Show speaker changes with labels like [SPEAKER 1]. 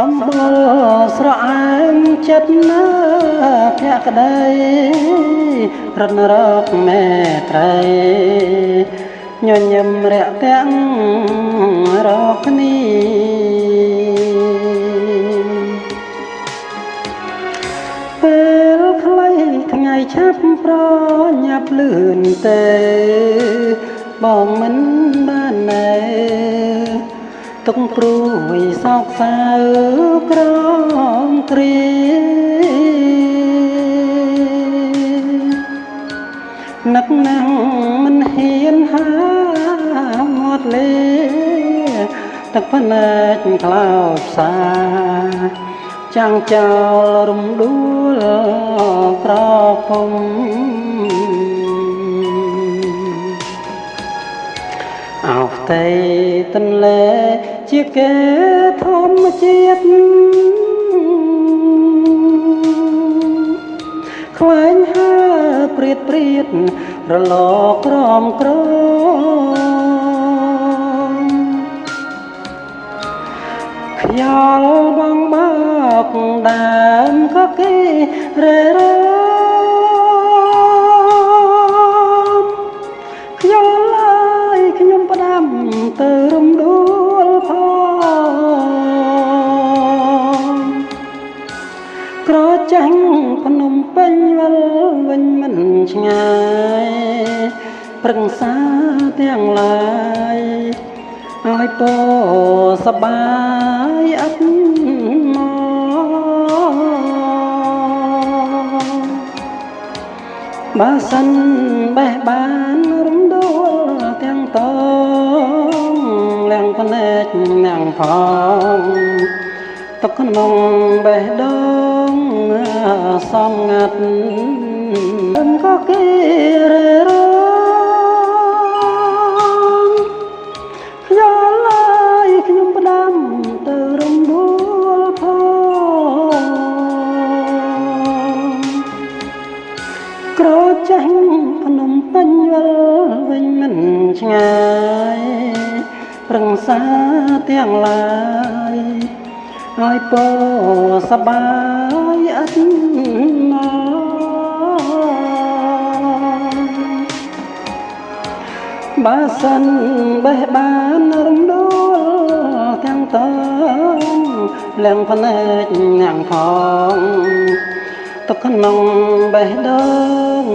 [SPEAKER 1] សម្បល់ស្រអាងចិត្តណាភក្តីរត់រកមេត្រីញញឹមរាក់ទាំងរកគ្នាពេលខ្លីថ្ងៃឆាប់ប្រញាប់លឿនទេបងមិនបានណែទុកព្រួយសោកសៅក្រំគ្រានឹកណាស់មិនហ៊ានហាមាត់លេទឹកភ្នែកក្លោបសាចាំងចោលរំដួលក្រពំអោផ្ទៃទន្លេជាគេធម្មជាតិខ្វែងហើព្រាតរលកក្រំក្រខ្យល់បងបើកដើមក៏គេរេរខ្យល់ឡើយខ្ញុំផ្ដាំទៅរំដួលផងក្រចាញ់ភ្នំពេញវិលវិញមិនឆ្ងាយប្រឹងសាទាំងឡាយឲ្យពសបាយអត់មកបើសិនបេះបានរំដួលទាំងតងលាំងភ្នែកនាងផងទុកក្នុងបេះដូងសំងាត់ក៏គេរេរខ្យល់ឡើយខ្ញុំផ្ដាំទៅរំដួលផងក្រចាញ់ភ្នំពេញវិលវិញមិនឆ្ងាយប្រឹងសាទាំងឡាយឲ្យពសបាយអត់មកបើសិនបេះបានរំដួលទាំងតងលាំងភ្នែកនាងផងទុកក្នុងបេះដូង